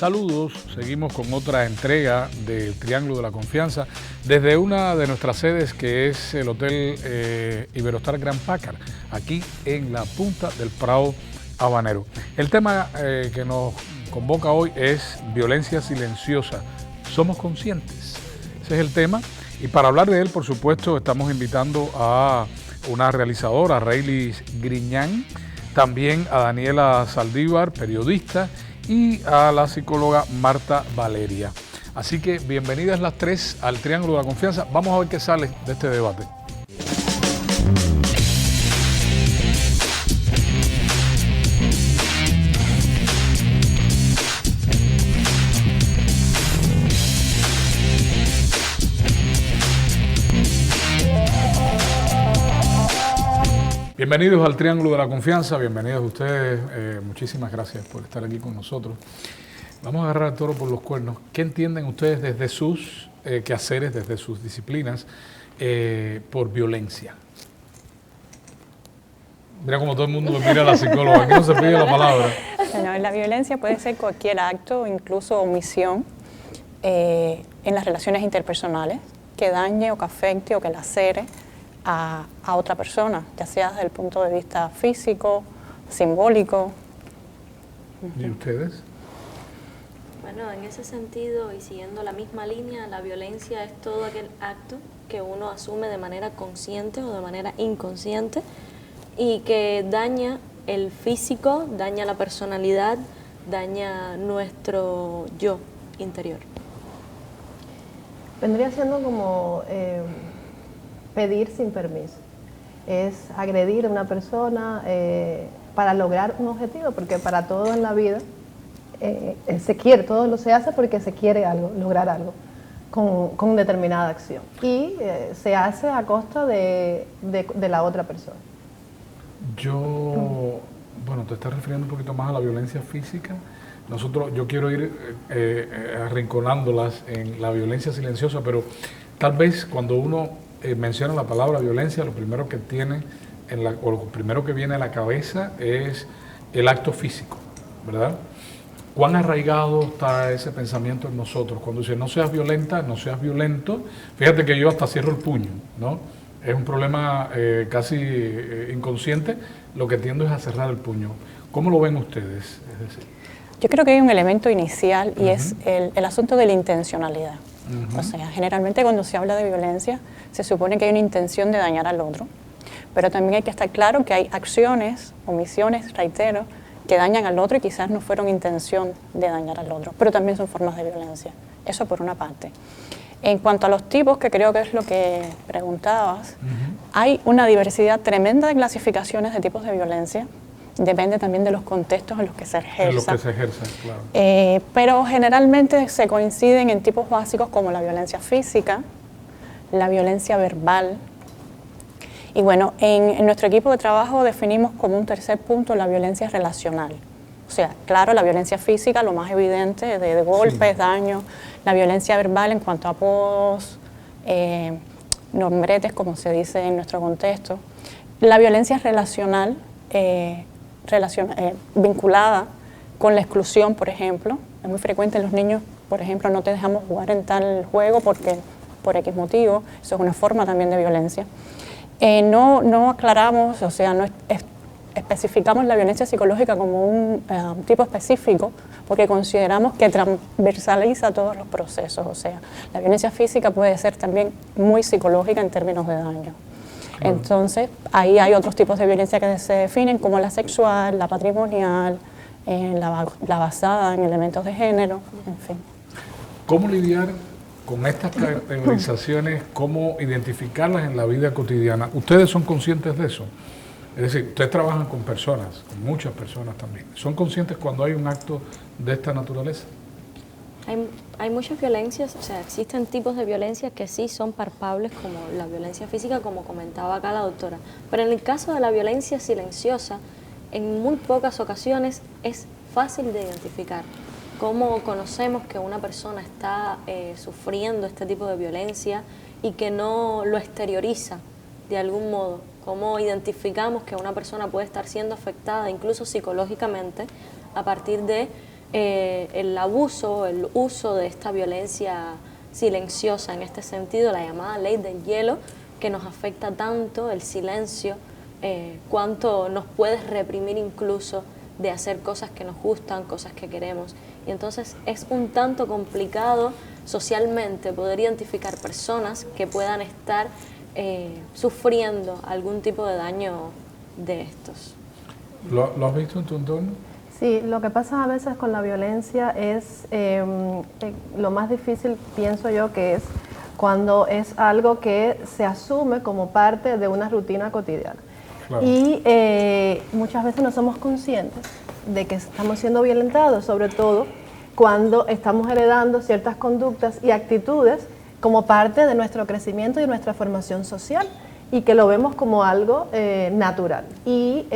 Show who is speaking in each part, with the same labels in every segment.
Speaker 1: Saludos, seguimos con otra entrega de Triángulo de la Confianza desde una de nuestras sedes que es el Hotel Iberostar Grand Packard, aquí en la punta del Prado Habanero. El tema que nos convoca hoy es violencia silenciosa. ¿Somos conscientes? Ese es el tema y para hablar de él, por supuesto, estamos invitando a una realizadora, Raylis Griñán, también a Daniela Saldívar, periodista, y a la psicóloga Marta Valeria. Así que bienvenidas las tres al Triángulo de la Confianza. Vamos a ver qué sale de este debate. Bienvenidos al Triángulo de la Confianza, bienvenidos ustedes, muchísimas gracias por estar aquí con nosotros. Vamos a agarrar el toro por los cuernos. ¿Qué entienden ustedes desde sus quehaceres, desde sus disciplinas, por violencia? Mira como todo el mundo me mira a la psicóloga, aquí no se pide la palabra.
Speaker 2: Bueno, la violencia puede ser cualquier acto, incluso omisión, en las relaciones interpersonales, que dañe o que afecte o que lacere a otra persona, ya sea desde el punto de vista físico, simbólico.
Speaker 1: ¿Y ustedes?
Speaker 3: Bueno, en ese sentido y siguiendo la misma línea, la violencia es todo aquel acto que uno asume de manera consciente o de manera inconsciente y que daña el físico, daña la personalidad, daña nuestro yo interior.
Speaker 4: Vendría siendo como pedir sin permiso, es agredir a una persona para lograr un objetivo, porque para todo en la vida se quiere, todo lo se hace porque se quiere algo, lograr algo con determinada acción y se hace a costa de la otra persona.
Speaker 1: Bueno, te estás refiriendo un poquito más a la violencia física. Yo quiero ir arrinconándolas en la violencia silenciosa, pero tal vez cuando uno menciona la palabra violencia, lo primero que tiene o lo primero que viene a la cabeza es el acto físico, ¿verdad? ¿Cuán arraigado está ese pensamiento en nosotros? Cuando dice no seas violenta, no seas violento, fíjate que yo hasta cierro el puño, ¿no? Es un problema casi inconsciente, lo que tiendo es a cerrar el puño. ¿Cómo lo ven ustedes? Es decir,
Speaker 2: yo creo que hay un elemento inicial y es el asunto de la intencionalidad. O sea, generalmente cuando se habla de violencia se supone que hay una intención de dañar al otro, pero también hay que estar claro que hay acciones, omisiones, reitero, que dañan al otro y quizás no fueron intención de dañar al otro, pero también son formas de violencia. Eso por una parte. En cuanto a los tipos, que creo que es lo que preguntabas, hay una diversidad tremenda de clasificaciones de tipos de violencia. Depende también de los contextos en los que se ejerza.
Speaker 1: En los que se ejerce, claro.
Speaker 2: Pero generalmente se coinciden en tipos básicos como la violencia física, la violencia verbal. Y bueno, en nuestro equipo de trabajo definimos como un tercer punto la violencia relacional. O sea, claro, la violencia física, lo más evidente, de golpes, daños. La violencia verbal en cuanto a apodos, nombretes, como se dice en nuestro contexto. La violencia relacional, vinculada con la exclusión, por ejemplo. Es muy frecuente en los niños, por ejemplo, no te dejamos jugar en tal juego porque por X motivo. Eso es una forma también de violencia. No aclaramos, o sea, no especificamos la violencia psicológica como un tipo específico porque consideramos que transversaliza todos los procesos. O sea, la violencia física puede ser también muy psicológica en términos de daño. Entonces, ahí hay otros tipos de violencia que se definen como la sexual, la patrimonial, la basada en elementos de género, en fin.
Speaker 1: ¿Cómo lidiar con estas categorizaciones? ¿Cómo identificarlas en la vida cotidiana? ¿Ustedes son conscientes de eso? Es decir, ustedes trabajan con personas, con muchas personas también. ¿Son conscientes cuando hay un acto de esta naturaleza?
Speaker 3: Hay muchas violencias, o sea, existen tipos de violencia que sí son palpables, como la violencia física, como comentaba acá la doctora. Pero en el caso de la violencia silenciosa, en muy pocas ocasiones es fácil de identificar. ¿Cómo conocemos que una persona está sufriendo este tipo de violencia y que no lo exterioriza de algún modo? ¿Cómo identificamos que una persona puede estar siendo afectada incluso psicológicamente a partir de el abuso, el uso de esta violencia silenciosa en este sentido, la llamada ley del hielo, que nos afecta tanto, el silencio, cuánto nos puede reprimir incluso de hacer cosas que nos gustan, cosas que queremos. Y entonces es un tanto complicado socialmente poder identificar personas que puedan estar sufriendo algún tipo de daño de estos.
Speaker 1: ¿Lo has visto en tu entorno?
Speaker 4: Sí, lo que pasa a veces con la violencia es lo más difícil, pienso yo, que es cuando es algo que se asume como parte de una rutina cotidiana. Claro. Y muchas veces no somos conscientes de que estamos siendo violentados, sobre todo cuando estamos heredando ciertas conductas y actitudes como parte de nuestro crecimiento y nuestra formación social, y que lo vemos como algo natural. Y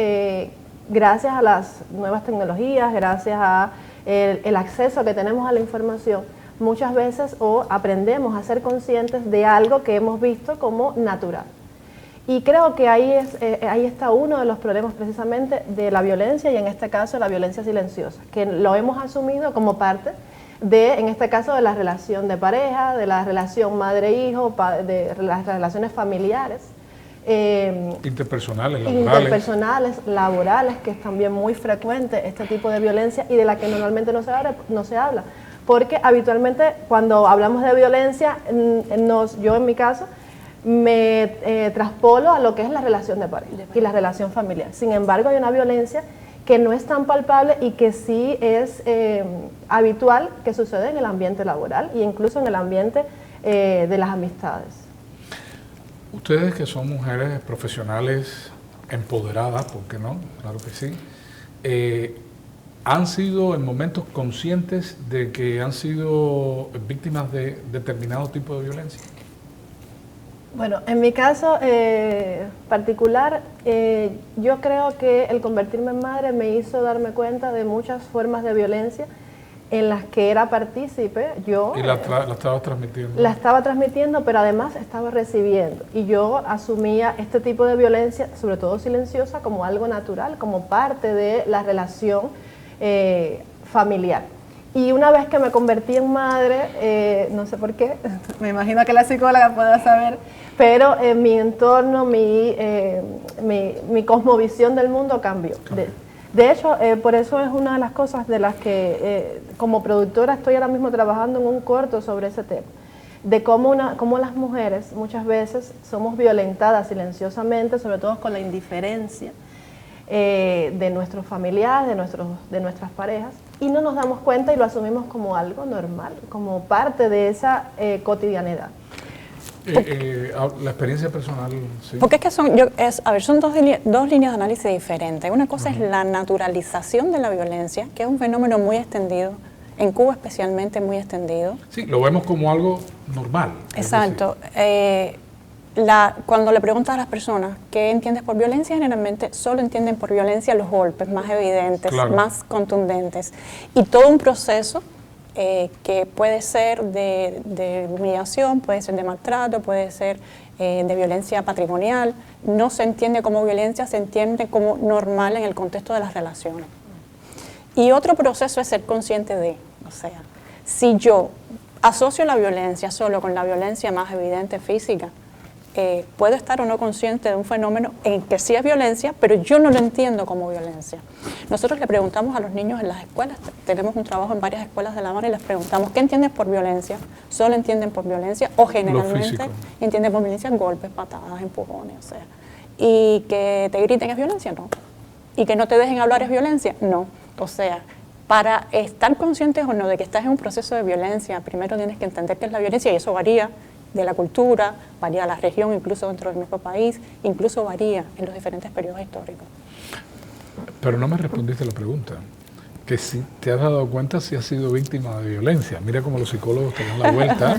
Speaker 4: gracias a las nuevas tecnologías, gracias a el acceso que tenemos a la información, muchas veces aprendemos a ser conscientes de algo que hemos visto como natural. Y creo que ahí está uno de los problemas precisamente de la violencia, y en este caso la violencia silenciosa, que lo hemos asumido como parte de, en este caso, de la relación de pareja, de la relación madre-hijo, de las relaciones familiares.
Speaker 1: Interpersonales,
Speaker 4: laborales, que es también muy frecuente este tipo de violencia y de la que normalmente no se habla. Porque habitualmente cuando hablamos de violencia, yo en mi caso, me traspolo a lo que es la relación de pareja y la relación familiar. Sin embargo, hay una violencia que no es tan palpable y que sí es habitual que sucede en el ambiente laboral e incluso en el ambiente de las amistades.
Speaker 1: Ustedes que son mujeres profesionales empoderadas, ¿por qué no? Claro que sí. ¿Han sido en momentos conscientes de que han sido víctimas de determinado tipo de violencia?
Speaker 4: Bueno, en mi caso particular, yo creo que el convertirme en madre me hizo darme cuenta de muchas formas de violencia en las que era partícipe yo.
Speaker 1: ¿Y la estabas transmitiendo?
Speaker 4: La estaba transmitiendo, pero además estaba recibiendo. Y yo asumía este tipo de violencia, sobre todo silenciosa, como algo natural, como parte de la relación familiar. Y una vez que me convertí en madre, no sé por qué, me imagino que la psicóloga pueda saber, pero mi entorno, mi cosmovisión del mundo cambió. De hecho, por eso es una de las cosas de las que como productora estoy ahora mismo trabajando en un corto sobre ese tema, de cómo las mujeres muchas veces somos violentadas silenciosamente, sobre todo con la indiferencia de nuestros familiares, de nuestras parejas, y no nos damos cuenta y lo asumimos como algo normal, como parte de esa cotidianidad.
Speaker 1: La experiencia personal, sí.
Speaker 2: Porque es que son dos líneas de análisis diferentes. Una cosa es la naturalización de la violencia, que es un fenómeno muy extendido, en Cuba especialmente muy extendido.
Speaker 1: Sí, lo vemos como algo normal.
Speaker 2: Exacto. Cuando le preguntas a las personas qué entiendes por violencia, generalmente solo entienden por violencia los golpes más evidentes, claro, más contundentes. Y todo un proceso que puede ser de humillación, puede ser de maltrato, puede ser de violencia patrimonial, no se entiende como violencia, se entiende como normal en el contexto de las relaciones. Y otro proceso es ser consciente de, o sea, si yo asocio la violencia solo con la violencia más evidente física, puedo estar o no consciente de un fenómeno en que sí es violencia, pero yo no lo entiendo como violencia. Nosotros le preguntamos a los niños en las escuelas, tenemos un trabajo en varias escuelas de La Habana y les preguntamos, ¿qué entienden por violencia? ¿Solo entienden por violencia o generalmente entienden por violencia golpes, patadas, empujones? O sea, y que te griten es violencia, no. Y que no te dejen hablar es violencia, no. O sea, para estar conscientes o no de que estás en un proceso de violencia, primero tienes que entender qué es la violencia, y eso varía de la cultura, varía de la región, incluso dentro del mismo país, incluso varía en los diferentes periodos históricos.
Speaker 1: Pero no me respondiste la pregunta, que si te has dado cuenta si has sido víctima de violencia. Mira cómo los psicólogos te dan la vuelta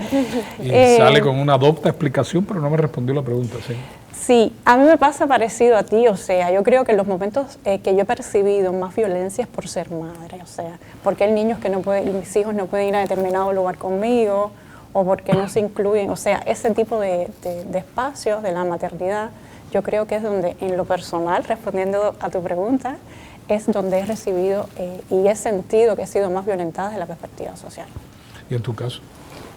Speaker 1: y sale con una docta explicación, pero no me respondió la pregunta. ¿Sí?
Speaker 2: Sí, a mí me pasa parecido a ti, o sea, yo creo que en los momentos que yo he percibido más violencia es por ser madre, o sea, porque hay niños que mis hijos no pueden ir a determinado lugar conmigo, o porque no se incluyen, o sea, ese tipo de espacios de la maternidad, yo creo que es donde, en lo personal, respondiendo a tu pregunta, es donde he recibido y he sentido que he sido más violentada desde la perspectiva social.
Speaker 1: ¿Y en tu caso?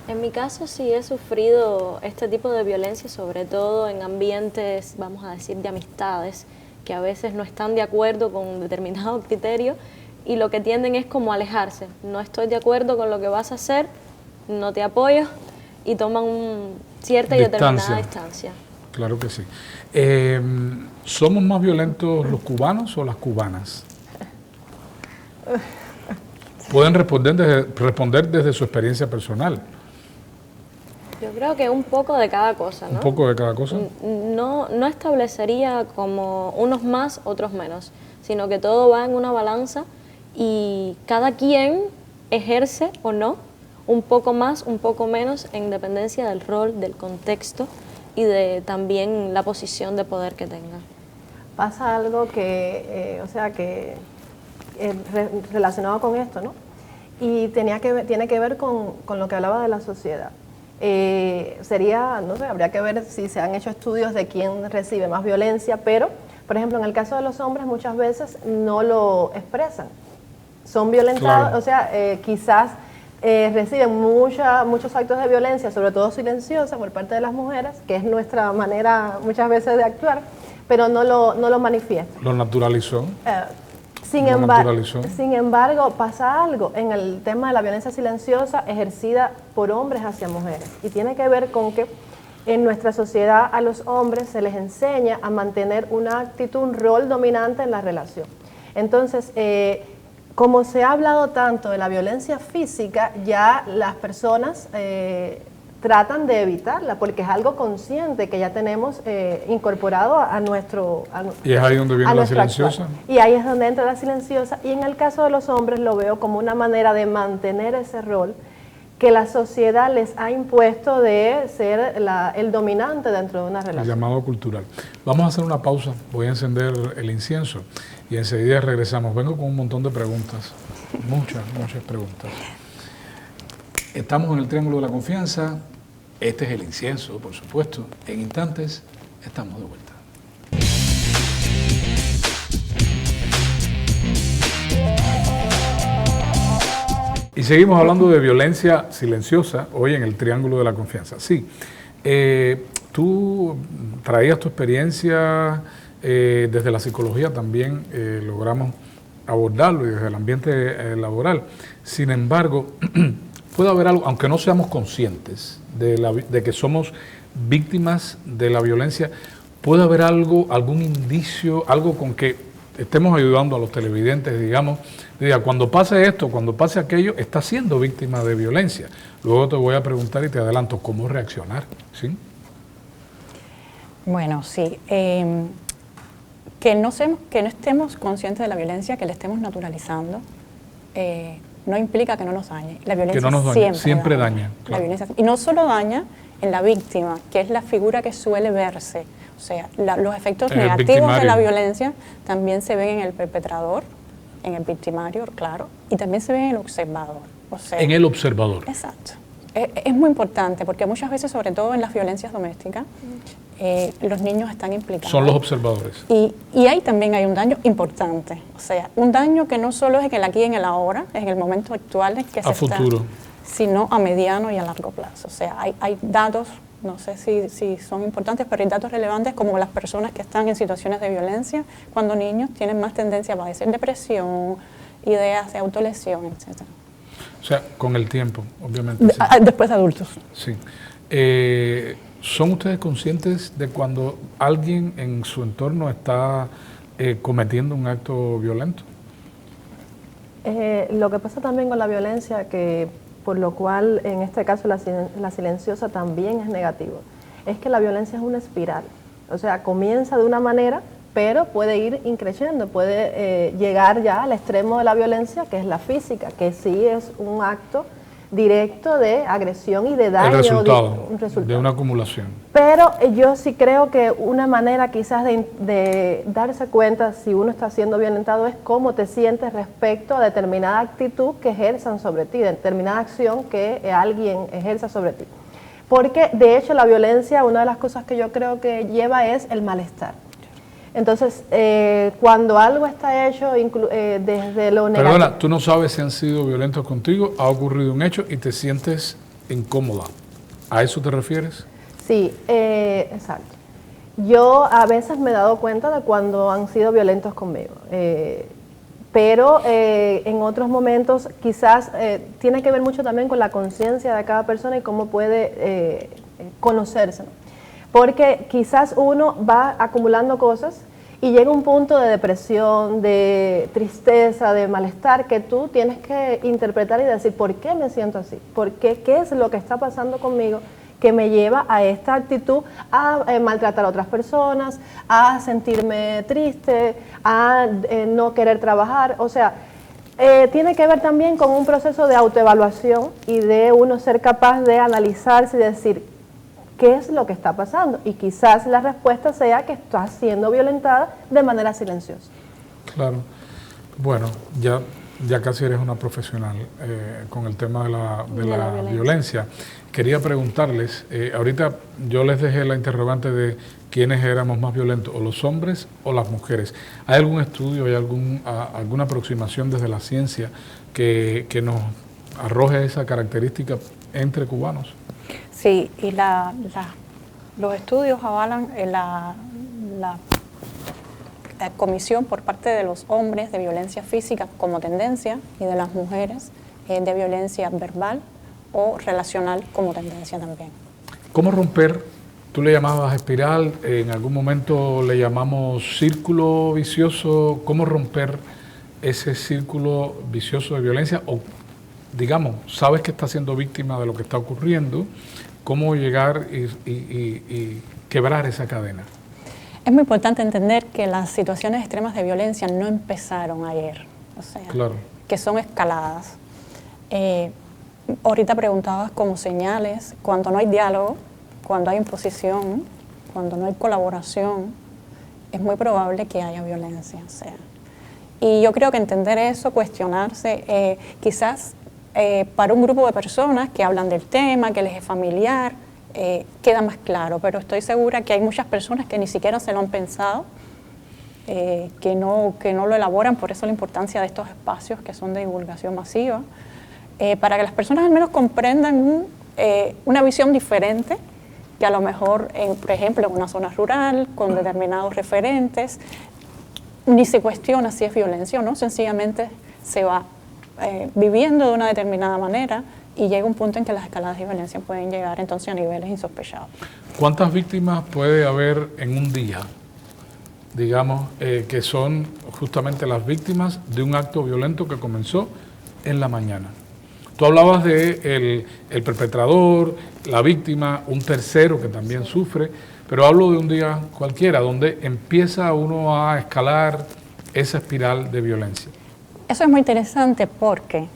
Speaker 3: En mi caso sí he sufrido este tipo de violencia, sobre todo en ambientes, vamos a decir, de amistades, que a veces no están de acuerdo con determinado criterio y lo que tienden es como alejarse. No estoy de acuerdo con lo que vas a hacer, no te apoyo y toman cierta y determinada distancia.
Speaker 1: Claro que sí. ¿Somos más violentos los cubanos o las cubanas? Pueden responder desde su experiencia personal.
Speaker 3: Yo creo que un poco de cada cosa, ¿no?
Speaker 1: ¿Un poco de cada cosa?
Speaker 3: No establecería como unos más, otros menos, sino que todo va en una balanza y cada quien ejerce o no un poco más, un poco menos, en dependencia del rol, del contexto y de también la posición de poder que tenga.
Speaker 4: Pasa algo que, relacionado con esto, ¿no? Y tiene que ver con lo que hablaba de la sociedad. No sé, habría que ver si se han hecho estudios de quién recibe más violencia, pero, por ejemplo, en el caso de los hombres muchas veces no lo expresan. Son violentados, claro. Quizás reciben muchos actos de violencia, sobre todo silenciosa, por parte de las mujeres, que es nuestra manera muchas veces de actuar, pero no lo manifiestan.
Speaker 1: ¿Lo naturalizó?
Speaker 4: Sin embargo, pasa algo en el tema de la violencia silenciosa ejercida por hombres hacia mujeres. Y tiene que ver con que en nuestra sociedad a los hombres se les enseña a mantener una actitud, un rol dominante en la relación. Entonces, como se ha hablado tanto de la violencia física, ya las personas tratan de evitarla porque es algo consciente que ya tenemos incorporado a nuestro
Speaker 1: y es ahí donde viene la silenciosa.
Speaker 4: Y ahí es donde entra la silenciosa, y en el caso de los hombres lo veo como una manera de mantener ese rol que la sociedad les ha impuesto de ser el dominante dentro de una relación.
Speaker 1: El llamado cultural. Vamos a hacer una pausa, voy a encender el incienso y enseguida regresamos. Vengo con un montón de preguntas, muchas preguntas. Estamos en el Triángulo de la Confianza, este es el incienso, por supuesto. En instantes estamos de vuelta. Y seguimos hablando de violencia silenciosa hoy en el Triángulo de la Confianza. Sí, tú traías tu experiencia desde la psicología, también logramos abordarlo y desde el ambiente laboral. Sin embargo, puede haber algo, aunque no seamos conscientes de que somos víctimas de la violencia, puede haber algún indicio, algo con que estemos ayudando a los televidentes, digamos, diga, cuando pase esto, cuando pase aquello, está siendo víctima de violencia. Luego te voy a preguntar y te adelanto cómo reaccionar, ¿sí?
Speaker 2: Bueno, sí. Que no estemos conscientes de la violencia, que la estemos naturalizando, no implica que no nos dañe. La violencia
Speaker 1: que no nos daña, siempre daña.
Speaker 2: Claro. La violencia, y no solo daña en la víctima, que es la figura que suele verse. O sea, los efectos negativos de la violencia también se ven en el perpetrador, en el victimario, claro, y también se ven en el observador. O sea,
Speaker 1: en el observador.
Speaker 2: Exacto. Es muy importante porque muchas veces, sobre todo en las violencias domésticas, los niños están implicados.
Speaker 1: Son los observadores.
Speaker 2: Y ahí también hay un daño importante. O sea, un daño que no solo es en el aquí y en el ahora, es en el momento actual que se
Speaker 1: futuro.
Speaker 2: Sino a mediano y a largo plazo. O sea, hay datos, no sé si son importantes, pero hay datos relevantes como las personas que están en situaciones de violencia, cuando niños tienen más tendencia a padecer depresión, ideas de autolesión, etc.
Speaker 1: O sea, con el tiempo, obviamente. Sí.
Speaker 2: Después de adultos.
Speaker 1: Sí. ¿Son ustedes conscientes de cuando alguien en su entorno está cometiendo un acto violento?
Speaker 4: Lo que pasa también con la violencia, que por lo cual en este caso la silenciosa también es negativo, es que la violencia es una espiral. O sea, comienza de una manera, pero puede ir increciendo, puede llegar ya al extremo de la violencia, que es la física, que sí es un acto directo de agresión y de daño.
Speaker 1: Un resultado de una acumulación.
Speaker 4: Pero yo sí creo que una manera quizás de darse cuenta si uno está siendo violentado es cómo te sientes respecto a determinada actitud que ejerzan sobre ti, determinada acción que alguien ejerza sobre ti. Porque de hecho la violencia, una de las cosas que yo creo que lleva es el malestar. Entonces, cuando algo está hecho desde lo negativo...
Speaker 1: Perdona, tú no sabes si han sido violentos contigo, ha ocurrido un hecho y te sientes incómoda. ¿A eso te refieres?
Speaker 4: Sí, exacto. Yo a veces me he dado cuenta de cuando han sido violentos conmigo, pero en otros momentos quizás tiene que ver mucho también con la conciencia de cada persona y cómo puede conocerse, ¿no? Porque quizás uno va acumulando cosas y llega un punto de depresión, de tristeza, de malestar, que tú tienes que interpretar y decir, ¿por qué me siento así? ¿Por qué? ¿Qué es lo que está pasando conmigo que me lleva a esta actitud, a maltratar a otras personas, a sentirme triste, a no querer trabajar? O sea, tiene que ver también con un proceso de autoevaluación y de uno ser capaz de analizarse y decir, ¿qué es lo que está pasando? Y quizás la respuesta sea que estás siendo violentada de manera silenciosa.
Speaker 1: Claro. Bueno, ya casi eres una profesional con el tema de la violencia. Quería preguntarles, ahorita yo les dejé la interrogante de quiénes éramos más violentos, o los hombres o las mujeres. ¿Hay algún estudio, hay alguna aproximación desde la ciencia que nos arroje esa característica entre cubanos?
Speaker 2: Sí, y los estudios avalan la comisión por parte de los hombres de violencia física como tendencia y de las mujeres de violencia verbal o relacional como tendencia también.
Speaker 1: ¿Cómo romper? Tú le llamabas espiral, en algún momento le llamamos círculo vicioso. ¿Cómo romper ese círculo vicioso de violencia? O, digamos, sabes que estás siendo víctima de lo que está ocurriendo. ¿Cómo llegar y quebrar esa cadena?
Speaker 2: Es muy importante entender que las situaciones extremas de violencia no empezaron ayer, o sea, claro, que son escaladas. Ahorita preguntabas como señales, cuando no hay diálogo, cuando hay imposición, cuando no hay colaboración, es muy probable que haya violencia. O sea. Y yo creo que entender eso, cuestionarse, quizás para un grupo de personas que hablan del tema, que les es familiar, queda más claro, pero estoy segura que hay muchas personas que ni siquiera se lo han pensado, que no lo elaboran, por eso la importancia de estos espacios que son de divulgación masiva, para que las personas al menos comprendan una visión diferente, que a lo mejor, por ejemplo, en una zona rural, con determinados referentes, ni se cuestiona si es violencia o no, sencillamente se va viviendo de una determinada manera y llega un punto en que las escaladas de violencia pueden llegar entonces a niveles insospechados.
Speaker 1: ¿Cuántas víctimas puede haber en un día, digamos, que son justamente las víctimas de un acto violento que comenzó en la mañana? Tú hablabas de el perpetrador, la víctima, un tercero que también sufre, pero hablo de un día cualquiera, donde empieza uno a escalar esa espiral de violencia.
Speaker 2: Eso es muy interesante porque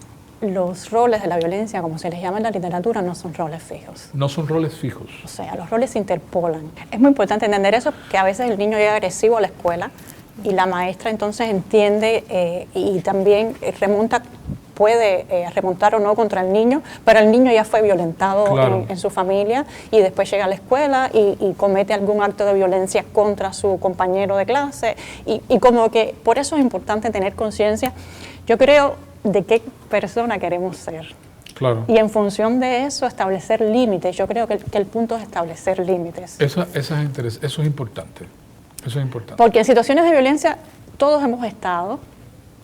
Speaker 2: los roles de la violencia, como se les llama en la literatura, no son roles fijos.
Speaker 1: No son roles fijos.
Speaker 2: O sea, los roles se interpolan. Es muy importante entender eso, que a veces el niño llega agresivo a la escuela y la maestra entonces entiende y también puede remontar o no contra el niño, pero el niño ya fue violentado, claro, en su familia y después llega a la escuela y comete algún acto de violencia contra su compañero de clase y como que por eso es importante tener conciencia, yo creo, de qué persona queremos ser.
Speaker 1: Claro.
Speaker 2: Y en función de eso establecer límites. Yo creo que el punto es establecer límites.
Speaker 1: Eso es importante. Eso es importante.
Speaker 2: Porque en situaciones de violencia todos hemos estado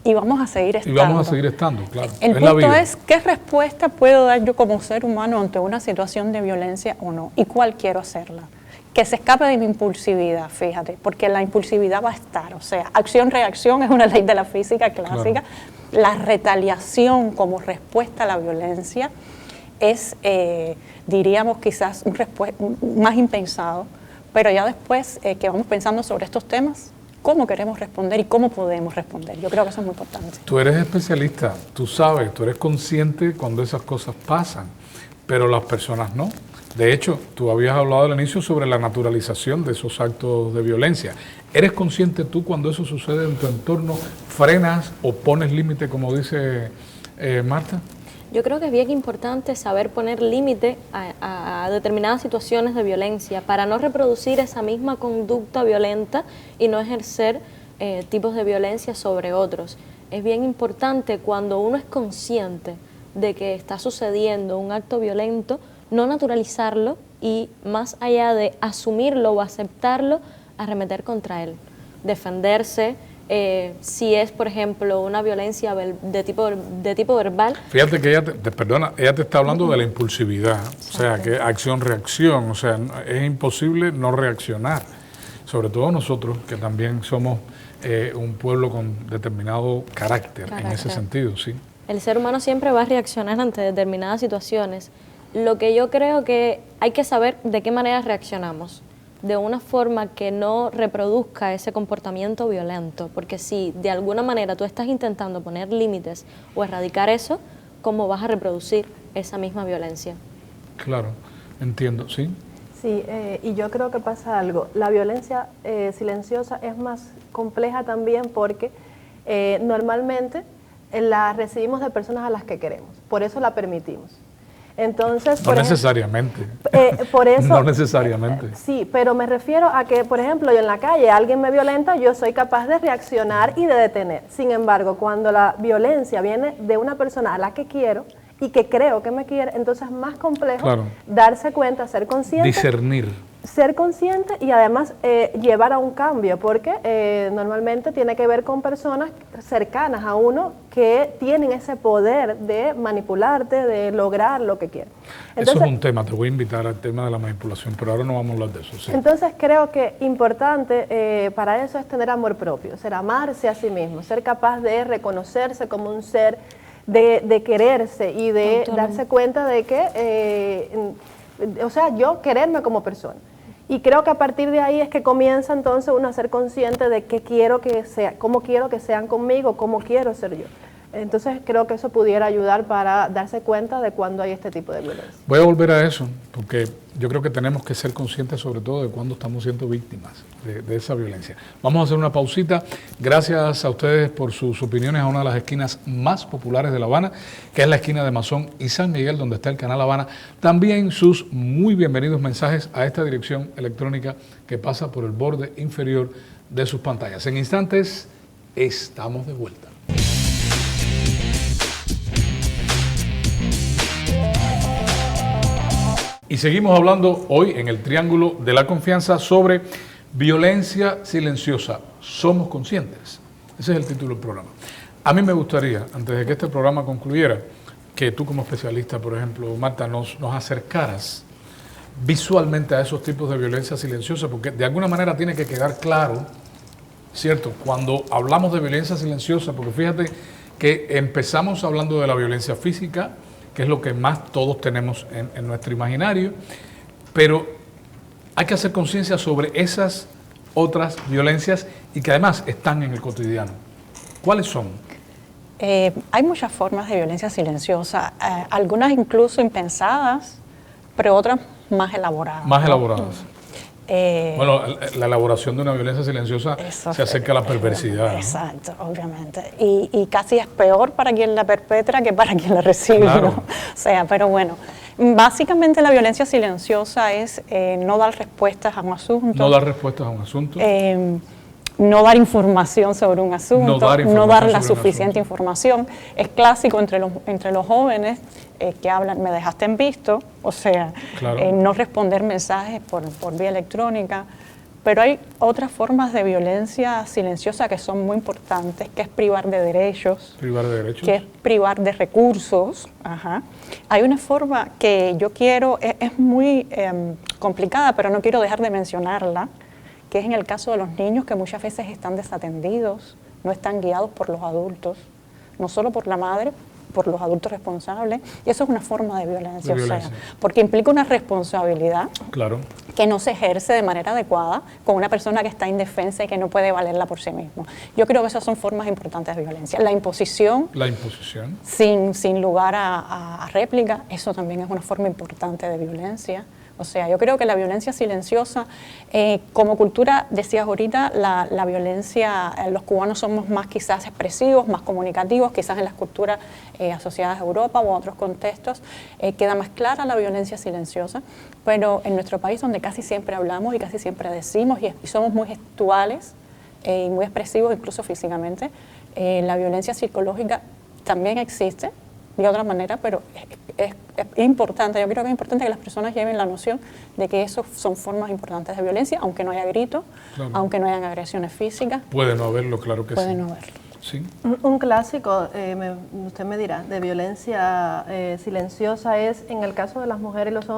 Speaker 2: y vamos a seguir estando.
Speaker 1: Y vamos a seguir estando, claro.
Speaker 2: El punto es qué respuesta puedo dar yo como ser humano ante una situación de violencia o no, y cuál quiero hacerla. Que se escape de mi impulsividad, fíjate, porque la impulsividad va a estar, o sea, acción-reacción es una ley de la física clásica. Claro. La retaliación como respuesta a la violencia es, diríamos, quizás más impensado, pero ya después que vamos pensando sobre estos temas, cómo queremos responder y cómo podemos responder. Yo creo que eso es muy importante.
Speaker 1: Tú eres especialista, tú sabes, tú eres consciente cuando esas cosas pasan, pero las personas no. De hecho, tú habías hablado al inicio sobre la naturalización de esos actos de violencia. ¿Eres consciente tú cuando eso sucede en tu entorno? ¿Frenas o pones límite, como dice Marta?
Speaker 3: Yo creo que es bien importante saber poner límite a determinadas situaciones de violencia para no reproducir esa misma conducta violenta y no ejercer tipos de violencia sobre otros. Es bien importante cuando uno es consciente de que está sucediendo un acto violento, no naturalizarlo y más allá de asumirlo o aceptarlo, arremeter contra él, defenderse. Si es, por ejemplo, una violencia de tipo verbal.
Speaker 1: Fíjate que ella te está hablando de la impulsividad, o sea, que acción-reacción, o sea, es imposible no reaccionar, sobre todo nosotros que también somos un pueblo con determinado carácter en ese sentido, sí.
Speaker 3: El ser humano siempre va a reaccionar ante determinadas situaciones. Lo que yo creo que hay que saber de qué manera reaccionamos, de una forma que no reproduzca ese comportamiento violento, porque si de alguna manera tú estás intentando poner límites o erradicar eso, ¿cómo vas a reproducir esa misma violencia?
Speaker 1: Claro, entiendo, ¿sí?
Speaker 4: Sí, y yo creo que pasa algo. La violencia silenciosa es más compleja también porque normalmente la recibimos de personas a las que queremos, por eso la permitimos. Entonces,
Speaker 1: no necesariamente.
Speaker 4: Por eso,
Speaker 1: no necesariamente.
Speaker 4: Sí, pero me refiero a que, por ejemplo, yo en la calle alguien me violenta, yo soy capaz de reaccionar y de detener. Sin embargo, cuando la violencia viene de una persona a la que quiero y que creo que me quiere, entonces es más complejo darse cuenta, ser consciente.
Speaker 1: Discernir.
Speaker 4: Ser consciente y además llevar a un cambio, porque normalmente tiene que ver con personas cercanas a uno que tienen ese poder de manipularte, de lograr lo que quieren. Entonces,
Speaker 1: eso es un tema, te voy a invitar al tema de la manipulación, pero ahora no vamos a hablar de eso. Sí.
Speaker 4: Entonces creo que importante para eso es tener amor propio, ser amarse a sí mismo, ser capaz de reconocerse como un ser, de quererse y de darse cuenta de que, o sea, yo quererme como persona. Y creo que a partir de ahí es que comienza entonces uno a ser consciente de qué quiero que sea, cómo quiero que sean conmigo, cómo quiero ser yo. Entonces creo que eso pudiera ayudar para darse cuenta de cuando hay este tipo de violencia.
Speaker 1: Voy a volver a eso, porque yo creo que tenemos que ser conscientes sobre todo de cuando estamos siendo víctimas de esa violencia. Vamos a hacer una pausita. Gracias a ustedes por sus opiniones a una de las esquinas más populares de La Habana, que es la esquina de Masón y San Miguel, donde está el Canal Habana. También sus muy bienvenidos mensajes a esta dirección electrónica que pasa por el borde inferior de sus pantallas. En instantes, estamos de vuelta. Y seguimos hablando hoy en el Triángulo de la Confianza sobre violencia silenciosa. ¿Somos conscientes? Ese es el título del programa. A mí me gustaría, antes de que este programa concluyera, que tú como especialista, por ejemplo, Marta, nos acercaras visualmente a esos tipos de violencia silenciosa, porque de alguna manera tiene que quedar claro, ¿cierto? Cuando hablamos de violencia silenciosa, porque fíjate que empezamos hablando de la violencia física, que es lo que más todos tenemos en nuestro imaginario, pero hay que hacer conciencia sobre esas otras violencias y que además están en el cotidiano. ¿Cuáles son?
Speaker 2: Hay muchas formas de violencia silenciosa, algunas incluso impensadas, pero otras más elaboradas.
Speaker 1: Más elaboradas. Bueno, la elaboración de una violencia silenciosa se acerca a la perversidad.
Speaker 2: Exacto, ¿no? Obviamente. Y casi es peor para quien la perpetra que para quien la recibe.
Speaker 1: Claro.
Speaker 2: ¿No? O sea, pero bueno, básicamente la violencia silenciosa es no dar respuestas a un asunto.
Speaker 1: No dar respuestas a un asunto.
Speaker 2: No dar información sobre un asunto, no dar la suficiente información. Es clásico entre los jóvenes que hablan, me dejaste en visto, o sea,
Speaker 1: claro.
Speaker 2: No responder mensajes por vía electrónica. Pero hay otras formas de violencia silenciosa que son muy importantes, que es privar de derechos.
Speaker 1: Privar de derechos.
Speaker 2: Que es privar de recursos. Ajá. Hay una forma que yo quiero, es muy complicada, pero no quiero dejar de mencionarla, que es en el caso de los niños que muchas veces están desatendidos, no están guiados por los adultos, no solo por la madre, por los adultos responsables, y eso es una forma de violencia. O sea, porque implica una responsabilidad que no se ejerce de manera adecuada con una persona que está indefensa y que no puede valerla por sí mismo. Yo creo que esas son formas importantes de violencia. La imposición. La imposición. Sin lugar a réplica, eso también es una forma importante de violencia. O sea, yo creo que la violencia silenciosa, como cultura, decías ahorita, la violencia, los cubanos somos más quizás expresivos, más comunicativos, quizás en las culturas asociadas a Europa o a otros contextos queda más clara la violencia silenciosa, pero en nuestro país donde casi siempre hablamos y casi siempre decimos y somos muy gestuales y muy expresivos incluso físicamente, la violencia psicológica también existe de otra manera, pero es importante, yo creo que es importante que las personas lleven la noción de que eso son formas importantes de violencia, aunque no haya gritos, claro, aunque no hayan agresiones físicas.
Speaker 1: Puede no haberlo, claro que sí.
Speaker 2: Puede no haberlo.
Speaker 1: Sí.
Speaker 4: Un clásico, usted me dirá, de violencia silenciosa es en el caso de las mujeres y los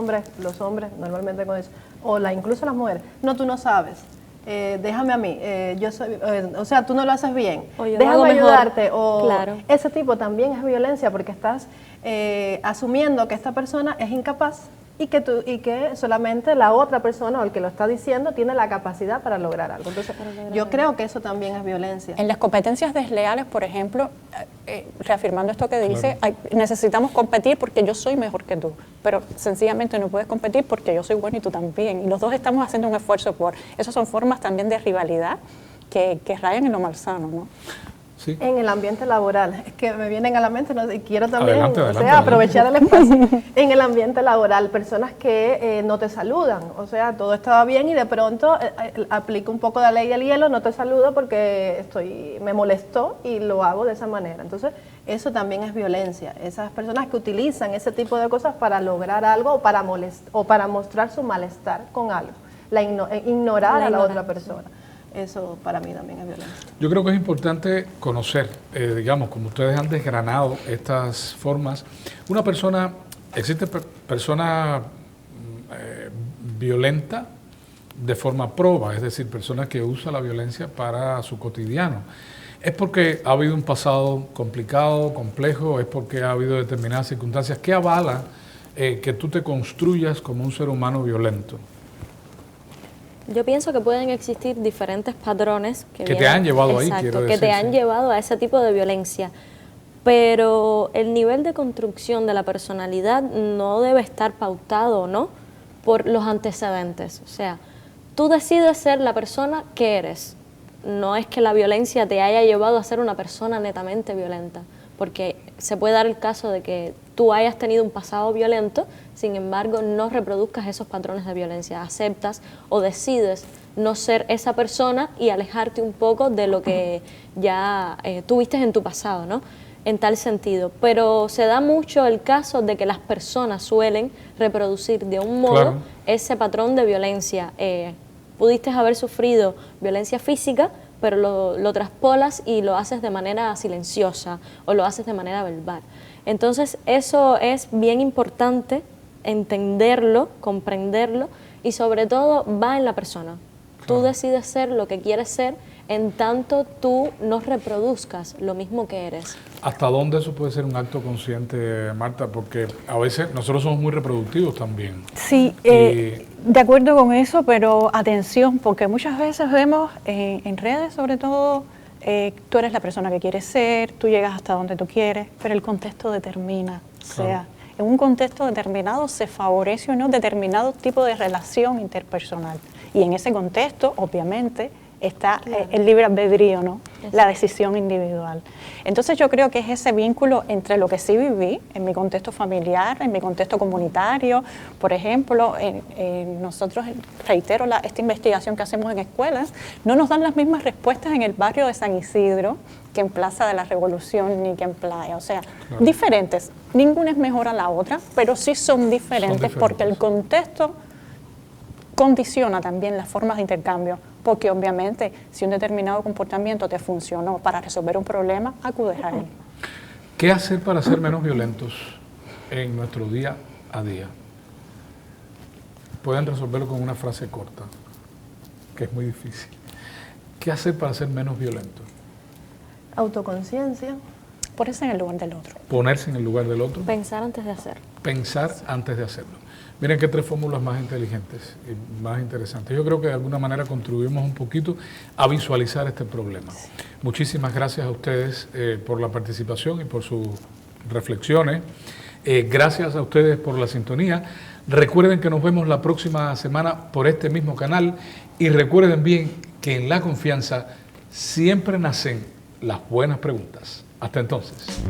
Speaker 4: hombres normalmente con eso, o incluso las mujeres, no, tú no sabes. Déjame a mí, yo soy, o sea, tú no lo haces bien, déjame ayudarte, o claro, ese tipo también es violencia porque estás asumiendo que esta persona es incapaz y que solamente la otra persona o el que lo está diciendo tiene la capacidad para lograr algo. Entonces, yo creo que eso también es violencia.
Speaker 2: En las competencias desleales, por ejemplo, reafirmando esto que dice, claro, necesitamos competir porque yo soy mejor que tú, pero sencillamente no puedes competir porque yo soy bueno y tú también. Y los dos estamos haciendo un esfuerzo por... Esas son formas también de rivalidad que rayan en lo malsano, ¿no?
Speaker 4: Sí. En el ambiente laboral, es que me vienen a la mente, ¿no? Y quiero también
Speaker 1: adelante,
Speaker 4: aprovechar el espacio. En el ambiente laboral, personas que no te saludan, o sea, todo estaba bien y de pronto aplico un poco la ley del hielo, no te saludo porque me molestó y lo hago de esa manera. Entonces, eso también es violencia. Esas personas que utilizan ese tipo de cosas para lograr algo o para mostrar su malestar con algo, ignorar a la otra persona. Eso para mí también es violencia.
Speaker 1: Yo creo que es importante conocer, digamos, como ustedes han desgranado estas formas. Existe persona violenta de forma proba, es decir, persona que usa la violencia para su cotidiano. ¿Es porque ha habido un pasado complicado, complejo? ¿Es porque ha habido determinadas circunstancias que avalan que tú te construyas como un ser humano violento?
Speaker 3: Yo pienso que pueden existir diferentes patrones que
Speaker 1: te han llevado ahí,
Speaker 3: quiero decir, que te han llevado a ese tipo de violencia, pero el nivel de construcción de la personalidad no debe estar pautado, ¿no?, por los antecedentes. O sea, tú decides ser la persona que eres. No es que la violencia te haya llevado a ser una persona netamente violenta, porque se puede dar el caso de que tú hayas tenido un pasado violento, sin embargo no reproduzcas esos patrones de violencia, aceptas o decides no ser esa persona y alejarte un poco de lo que ya tuviste en tu pasado, ¿no?, en tal sentido. Pero se da mucho el caso de que las personas suelen reproducir de un modo, claro, ese patrón de violencia. Pudiste haber sufrido violencia física, pero lo traspolas y lo haces de manera silenciosa o lo haces de manera verbal. Entonces eso es bien importante entenderlo, comprenderlo y sobre todo va en la persona. Claro. Tú decides ser lo que quieres ser en tanto tú no reproduzcas lo mismo que eres.
Speaker 1: ¿Hasta dónde eso puede ser un acto consciente, Marta? Porque a veces nosotros somos muy reproductivos también.
Speaker 2: Sí, de acuerdo con eso, pero atención, porque muchas veces vemos en redes sobre todo, tú eres la persona que quieres ser, tú llegas hasta donde tú quieres, pero el contexto determina. Claro. O sea, en un contexto determinado se favorece o no determinado tipo de relación interpersonal. Y en ese contexto, obviamente, está claro, el libre albedrío, ¿no? Exacto. La decisión individual. Entonces yo creo que es ese vínculo entre lo que sí viví en mi contexto familiar, en mi contexto comunitario. Por ejemplo, nosotros, reitero, esta investigación que hacemos en escuelas, no nos dan las mismas respuestas en el barrio de San Isidro que en Plaza de la Revolución ni que en Playa. O sea, claro, diferentes. Ninguna es mejor a la otra, pero sí son diferentes porque el contexto condiciona también las formas de intercambio, porque obviamente si un determinado comportamiento te funcionó para resolver un problema, acudes a él.
Speaker 1: ¿Qué hacer para ser menos violentos en nuestro día a día? Pueden resolverlo con una frase corta, que es muy difícil. ¿Qué hacer para ser menos violentos?
Speaker 4: Autoconciencia.
Speaker 2: Ponerse en el lugar del otro.
Speaker 1: Ponerse en el lugar del otro.
Speaker 3: Pensar antes de hacer.
Speaker 1: Pensar antes de hacerlo. Miren qué tres fórmulas más inteligentes y más interesantes. Yo creo que de alguna manera contribuimos un poquito a visualizar este problema. Muchísimas gracias a ustedes por la participación y por sus reflexiones. Gracias a ustedes por la sintonía. Recuerden que nos vemos la próxima semana por este mismo canal y recuerden bien que en la confianza siempre nacen las buenas preguntas. Hasta entonces.